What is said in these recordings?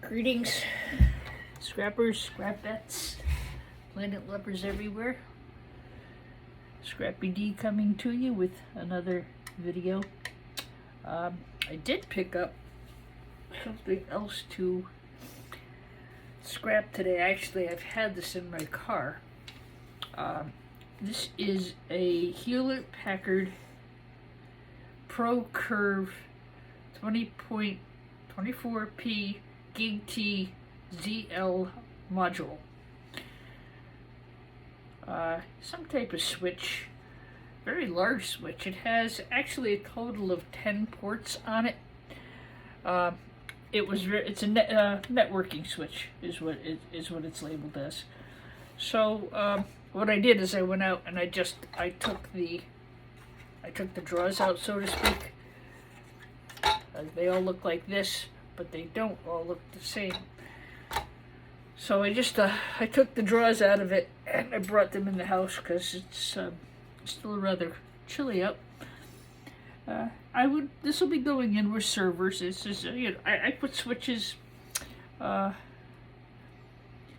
Greetings, scrappers, scrap-bets, planet lovers everywhere. Scrappy D coming to you with another video. I did pick up something else to scrap today. Actually, I've had this in my car. This is a Hewlett-Packard Pro Curve 20.24p Gig T ZL module. Some type of switch, very large switch. It has actually a total of 10 ports on it. It's a networking switch is what it's labeled as. So what I did is I went out and I took the drawers out, so to speak. They all look like this, but they don't all look the same. So I took the drawers out of it and I brought them in the house because it's still rather chilly out. This will be going in with servers. It's just, I put switches.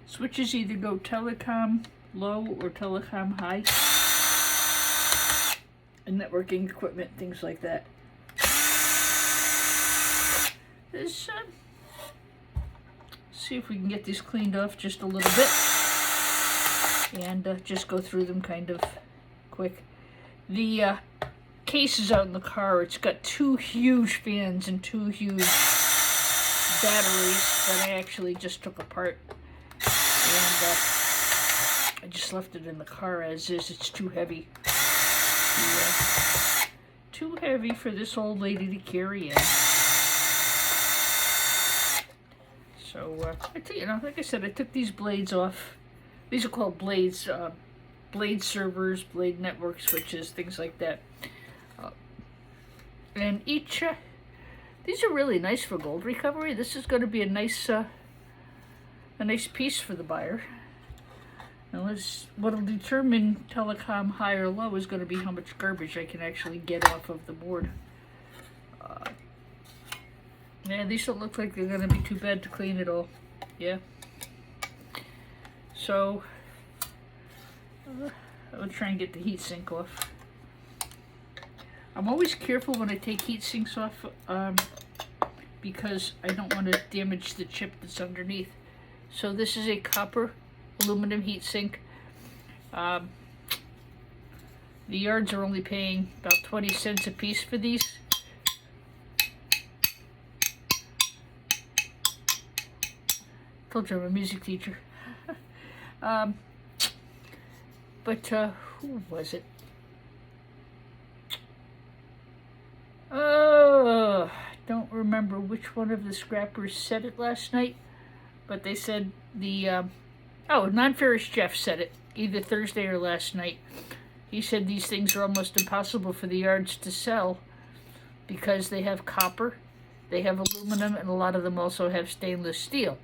Switches either go telecom low or telecom high, and networking equipment, things like that. See if we can get these cleaned off just a little bit, and just go through them kind of quick. The case is out in the car. It's got two huge fans and two huge batteries that I actually just took apart, and I just left it in the car as is. It's too heavy. Too heavy for this old lady to carry in. So, like I said, I took these blades off. These are called blades, blade servers, blade network switches, things like that. And each, these are really nice for gold recovery. This is going to be a nice piece for the buyer. Now, what'll determine telecom high or low is going to be how much garbage I can actually get off of the board. Yeah, these don't look like they're going to be too bad to clean at all. Yeah. So, I'll try and get the heat sink off. I'm always careful when I take heat sinks off because I don't want to damage the chip that's underneath. So this is a copper aluminum heat sink. The yards are only paying about 20 cents a piece for these. Told you I'm a music teacher. But who was it? Don't remember which one of the scrappers said it last night, but they said Non-Ferrous Jeff said it either Thursday or last night. He said these things are almost impossible for the yards to sell because they have copper, they have aluminum, and a lot of them also have stainless steel.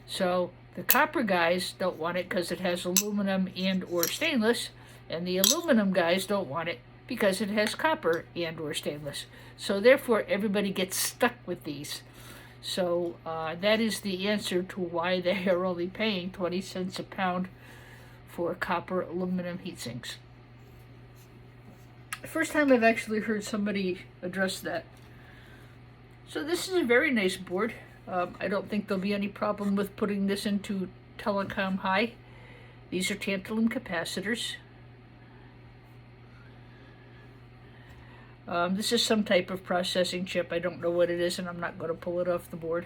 So the copper guys don't want it because it has aluminum and or stainless, and the aluminum guys don't want it because it has copper and or stainless. So therefore everybody gets stuck with these. So that is the answer to why they are only paying 20 cents a pound for copper aluminum heat sinks. First time I've actually heard somebody address that. So this is a very nice board. I don't think there'll be any problem with putting this into telecom high. These are tantalum capacitors. This is some type of processing chip. I don't know what it is, and I'm not going to pull it off the board.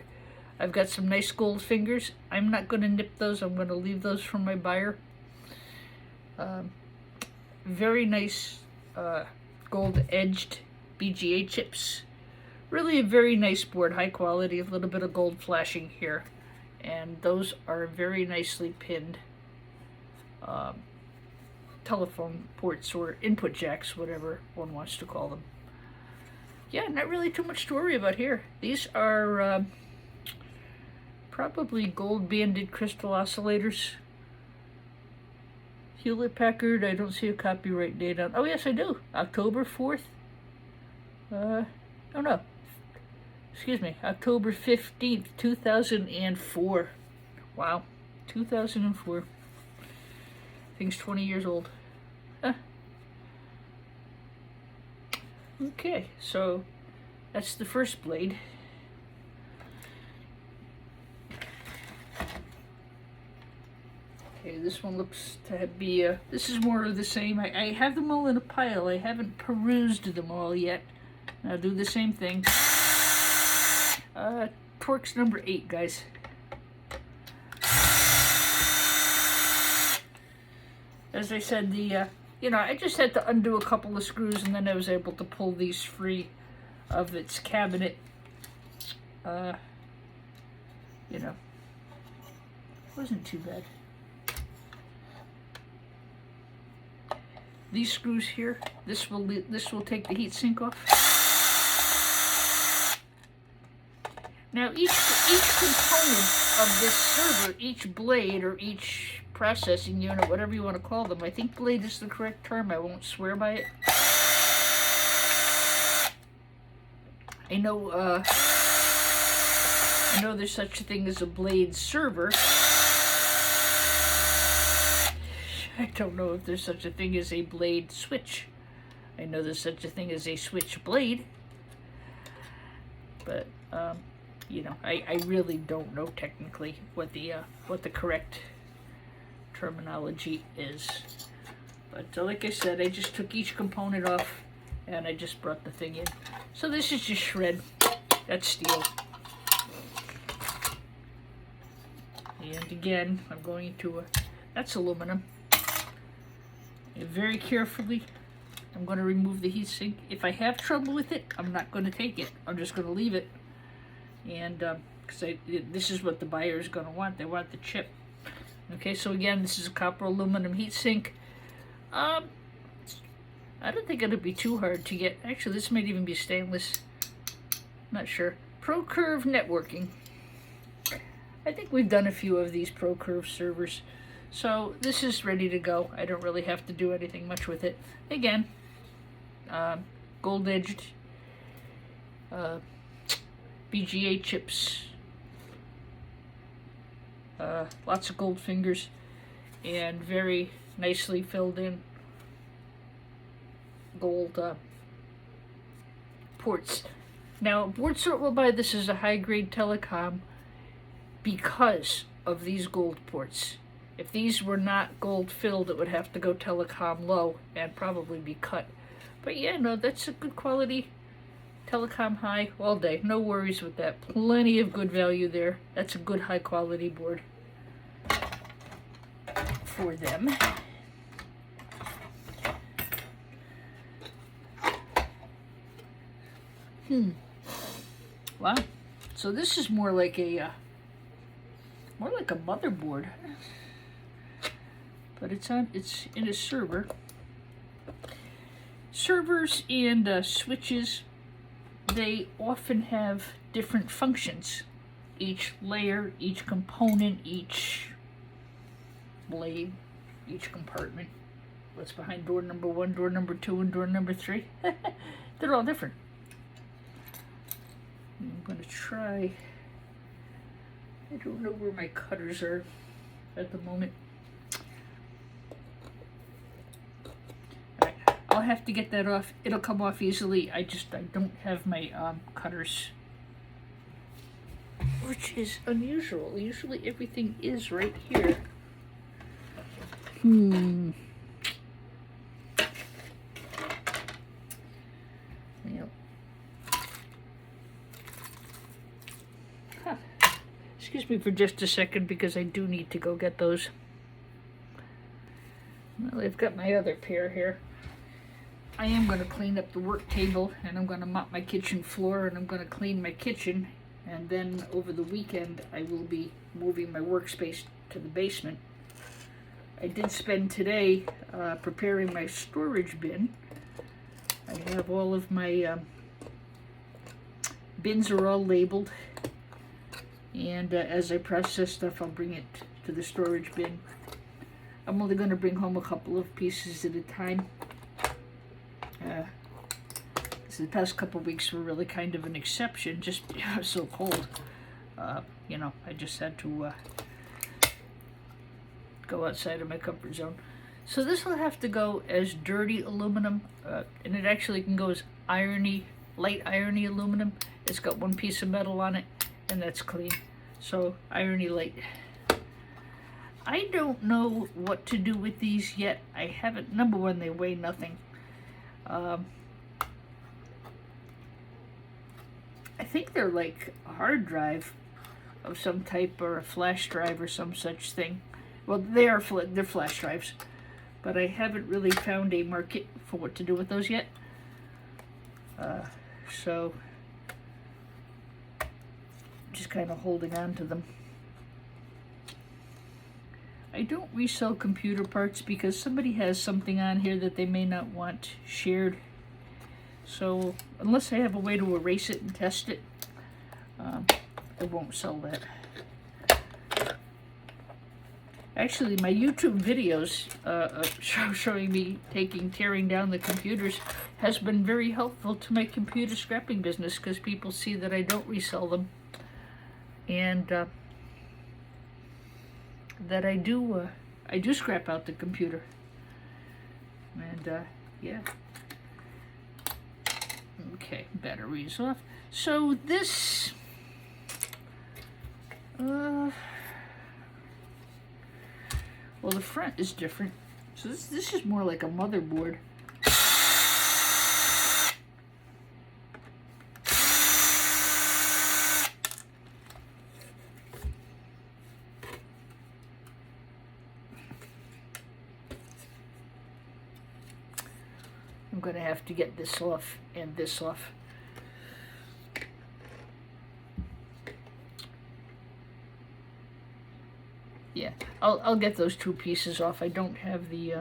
I've got some nice gold fingers. I'm not going to nip those. I'm going to leave those for my buyer. Very nice gold-edged BGA chips. Really a very nice board, high quality, a little bit of gold flashing here. And those are very nicely pinned telephone ports or input jacks, whatever one wants to call them. Yeah, not really too much to worry about here. These are probably gold-banded crystal oscillators. Hewlett-Packard, I don't see a copyright date on. Oh, yes, I do. October 4th. Oh, no. excuse me, October 15th, 2004. Wow, 2004. Thing's 20 years old. Huh. Okay, so that's the first blade. Okay, this one looks to be, this is more of the same. I have them all in a pile. I haven't perused them all yet. I'll do the same thing. Torx number 8, guys. As I said, you know, I just had to undo a couple of screws, and then I was able to pull these free of its cabinet. You know, wasn't too bad. These screws here, this will take the heat sink off. Now each component of this server, each blade or each processing unit, whatever you want to call them, I think blade is the correct term. I won't swear by it. I know there's such a thing as a blade server. I don't know if there's such a thing as a blade switch. I know there's such a thing as a switch blade. But, you know, I really don't know technically what the correct terminology is. But like I said, I just took each component off and I just brought the thing in. So this is just shred. That's steel. And again, I'm going to, that's aluminum. Very carefully, I'm going to remove the heatsink. If I have trouble with it, I'm not going to take it. I'm just going to leave it. And because this is what the buyer is going to want. They want the chip. Okay, so again, this is a copper aluminum heatsink. I don't think it'll be too hard to get. Actually, this might even be stainless. Not sure. ProCurve networking. I think we've done a few of these ProCurve servers. So this is ready to go. I don't really have to do anything much with it. Again, gold-edged BGA chips. Lots of gold fingers and very nicely filled in gold ports. Now, board sort will buy this as a high-grade telecom because of these gold ports. If these were not gold filled, it would have to go telecom low and probably be cut. But yeah, no, that's a good quality telecom high all day. No worries with that. Plenty of good value there. That's a good high quality board for them. Wow. So this is more like a motherboard. But it's in a server. Servers and switches, they often have different functions. Each layer, each component, each blade, each compartment. What's behind door number 1, door number 2, and door number 3? They're all different. I'm going to try. I don't know where my cutters are at the moment. I'll have to get that off. It'll come off easily. I don't have my cutters, which is unusual. Usually everything is right here. Well. Huh. Excuse me for just a second because I do need to go get those. Well, I've got my other pair here. I am going to clean up the work table, and I'm going to mop my kitchen floor, and I'm going to clean my kitchen, and then over the weekend I will be moving my workspace to the basement. I did spend today preparing my storage bin. I have all of my bins are all labeled, and as I process stuff, I'll bring it to the storage bin. I'm only going to bring home a couple of pieces at a time. The past couple weeks were really kind of an exception, just so cold. You know, I just had to go outside of my comfort zone. So this will have to go as dirty aluminum, and it actually can go as light irony aluminum. It's got one piece of metal on it, and that's clean. So irony light. I don't know what to do with these yet. I haven't. Number one, they weigh nothing. I think they're like a hard drive of some type, or a flash drive or some such thing. Well, they're flash drives, but I haven't really found a market for what to do with those yet. So just kind of holding on to them. I don't resell computer parts because somebody has something on here that they may not want shared. So unless I have a way to erase it and test it, I won't sell that. Actually, my YouTube videos showing me tearing down the computers has been very helpful to my computer scrapping business, because people see that I don't resell them, and that I do scrap out the computer. And yeah. Okay, batteries off. So this well, the front is different. So this is more like a motherboard. I'm going to have to get this off and this off. Yeah, I'll get those two pieces off. I don't have the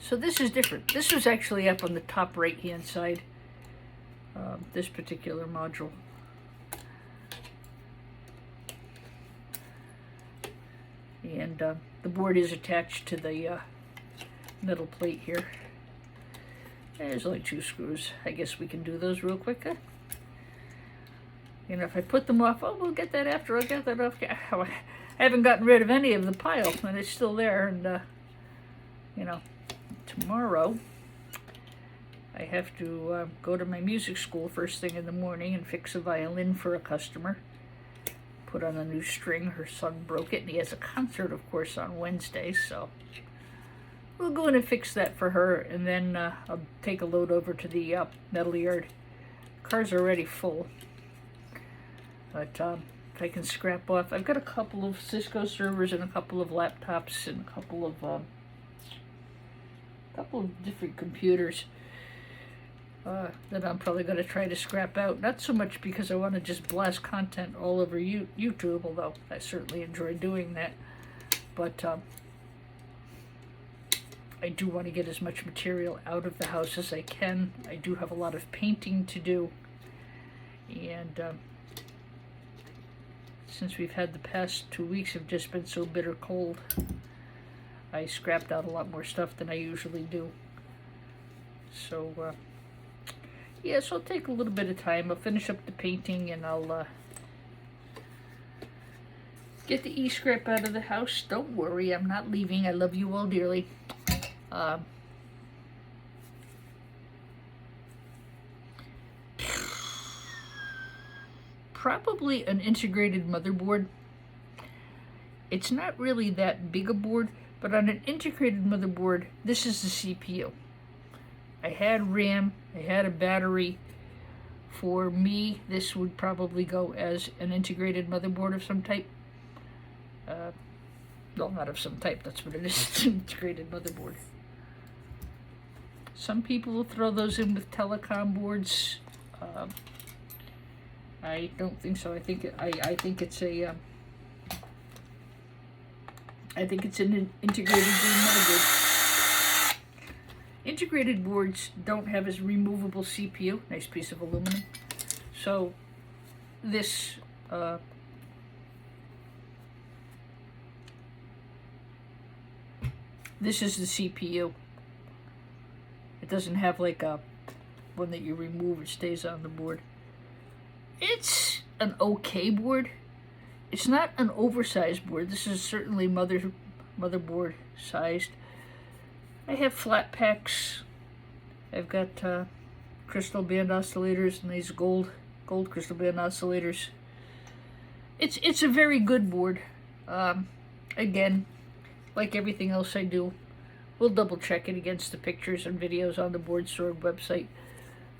so this is different. This was actually up on the top right hand side, this particular module. And the board is attached to the metal plate here. There's only 2 screws. I guess we can do those real quick. You know, if I put them off, oh, we'll get that after. I'll get that off. I haven't gotten rid of any of the pile, and it's still there. And, you know, tomorrow I have to go to my music school first thing in the morning and fix a violin for a customer. Put on a new string. Her son broke it, and he has a concert, of course, on Wednesday, so we'll go in and fix that for her, and then I'll take a load over to the metal yard. Car's already full, but if I can scrap off, I've got a couple of Cisco servers and a couple of laptops and a couple of different computers that I'm probably going to try to scrap out. Not so much because I want to just blast content all over YouTube, although I certainly enjoy doing that, but I do want to get as much material out of the house as I can. I do have a lot of painting to do, and since we've had the past 2 weeks have just been so bitter cold, I scrapped out a lot more stuff than I usually do. So yeah, so it'll take a little bit of time. I'll finish up the painting, and I'll get the e-scrap out of the house. Don't worry, I'm not leaving. I love you all dearly. Probably an integrated motherboard. It's not really that big a board, but on an integrated motherboard, this is the CPU. I had RAM, I had a battery. For me, this would probably go as an integrated motherboard of some type. Well, not of some type, that's what it is. It's an integrated motherboard. Some people will throw those in with telecom boards. I don't think so. I think it's a I think it's an integrated motherboard. Integrated boards don't have a removable CPU. Nice piece of aluminum. So this This is the CPU. It doesn't have like a one that you remove, it stays on the board. It's an okay board. It's not an oversized board. This is certainly motherboard sized. I have flat packs. I've got crystal band oscillators and these gold crystal band oscillators. It's a very good board. Again, like everything else I do, we'll double check it against the pictures and videos on the Board Sword website.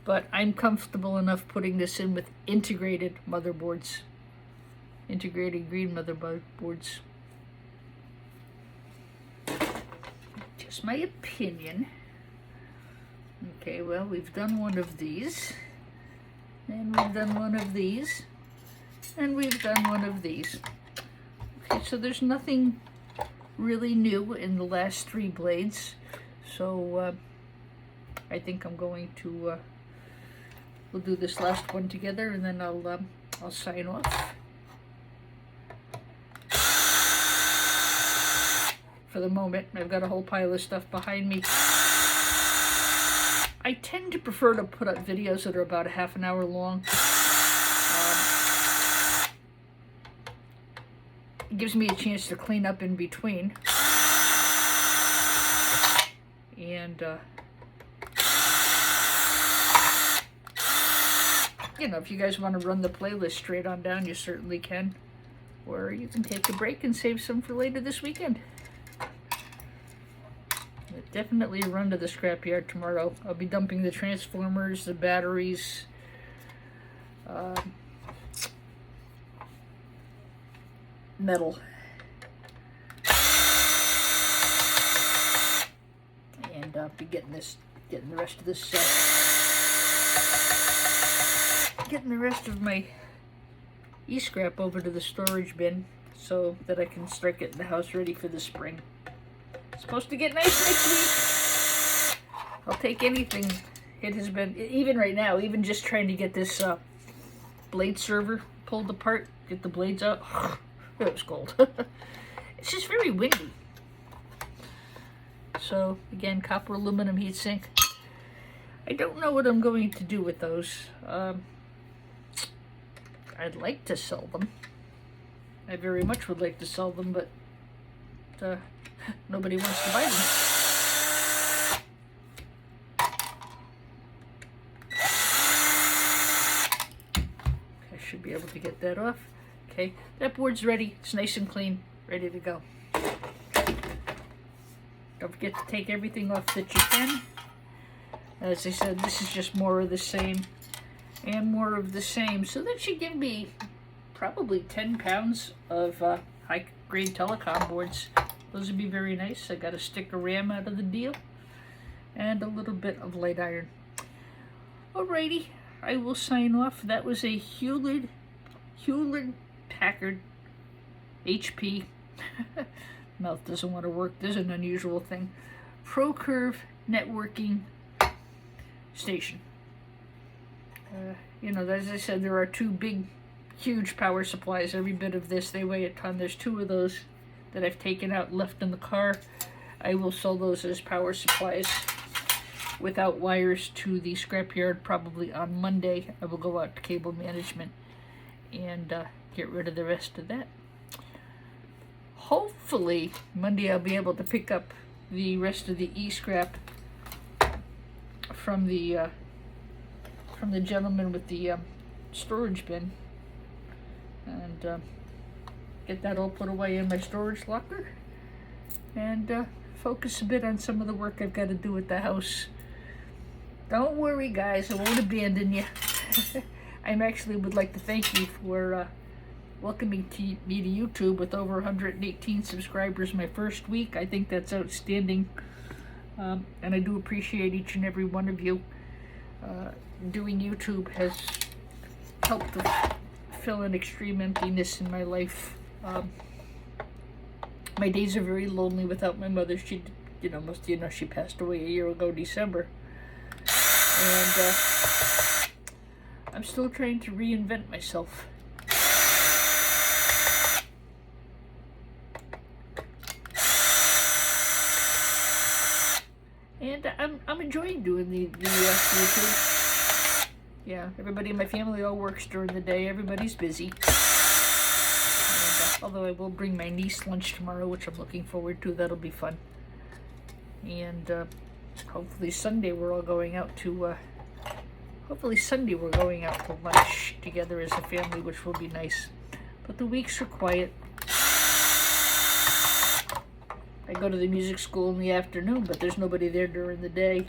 But I'm comfortable enough putting this in with integrated motherboards. Integrated green motherboards. Just my opinion. Okay, well, we've done one of these. And we've done one of these. And we've done one of these. Okay, so there's nothing really new in the last 3 blades. So I think I'm going to we'll do this last one together, and then I'll sign off. For the moment, I've got a whole pile of stuff behind me. I tend to prefer to put up videos that are about a half an hour long. It gives me a chance to clean up in between. And you know, if you guys want to run the playlist straight on down, you certainly can. Or you can take a break and save some for later this weekend. But definitely run to the scrapyard tomorrow. I'll be dumping the transformers, the batteries, metal. And I'll be getting the rest of this getting the rest of my e-scrap over to the storage bin so that I can start getting the house ready for the spring. It's supposed to get nice next week. I'll take anything. It has been, even right now, even just trying to get this blade server pulled apart, get the blades out. It was cold. It's just very windy. So again, copper aluminum heatsink. I don't know what I'm going to do with those. I'd like to sell them. I very much would like to sell them, but nobody wants to buy them. I should be able to get that off. Okay, that board's ready. It's nice and clean, ready to go. Don't forget to take everything off that you can. As I said, this is just more of the same and more of the same. So that should give me probably 10 pounds of high-grade telecom boards. Those would be very nice. I got a stick of RAM out of the deal and a little bit of light iron. Alrighty, I will sign off. That was a Hewlett-Packard HP. Mouth doesn't want to work. There's an unusual thing. ProCurve networking station. You know, as I said, there are 2 big, huge power supplies. Every bit of this, they weigh a ton. There's 2 of those that I've taken out and left in the car. I will sell those as power supplies without wires to the scrapyard probably on Monday. I will go out to cable management and get rid of the rest of that. Hopefully Monday I'll be able to pick up the rest of the e-scrap from the gentleman with the storage bin, and get that all put away in my storage locker, and focus a bit on some of the work I've got to do at the house. Don't worry, guys, I won't abandon you. I actually would like to thank you for welcoming me to YouTube with over 118 subscribers my first week. I think that's outstanding, and I do appreciate each and every one of you. Doing YouTube has helped to fill an extreme emptiness in my life. My days are very lonely without my mother. She, most of you know, she passed away a year ago, December. And I'm still trying to reinvent myself. enjoying doing the YouTube. Yeah, everybody in my family all works during the day. Everybody's busy. And, although I will bring my niece lunch tomorrow, which I'm looking forward to. That'll be fun. And hopefully Sunday we're all going out to lunch together as a family, which will be nice. But the weeks are quiet. I go to the music school in the afternoon, but there's nobody there during the day.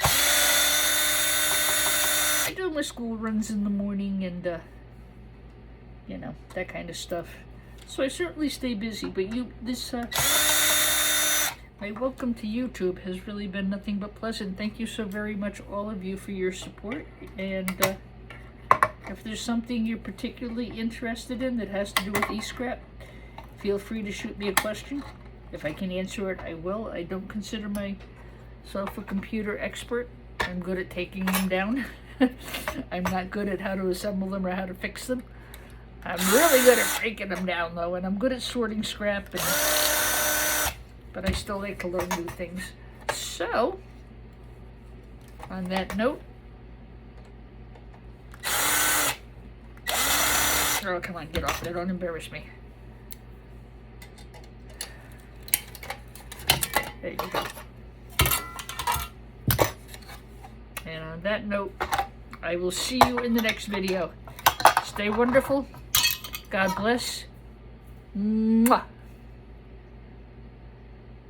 I do my school runs in the morning and, you know, that kind of stuff. So I certainly stay busy, but my welcome to YouTube has really been nothing but pleasant. Thank you so very much, all of you, for your support. And if there's something you're particularly interested in that has to do with e-scrap, feel free to shoot me a question. If I can answer it, I will. I don't consider myself a computer expert. I'm good at taking them down. I'm not good at how to assemble them or how to fix them. I'm really good at breaking them down, though, and I'm good at sorting scrap, but I still like to learn new things. So, on that note, oh, come on, get off there. Don't embarrass me. There you go. And on that note, I will see you in the next video. Stay wonderful. God bless. Mwah.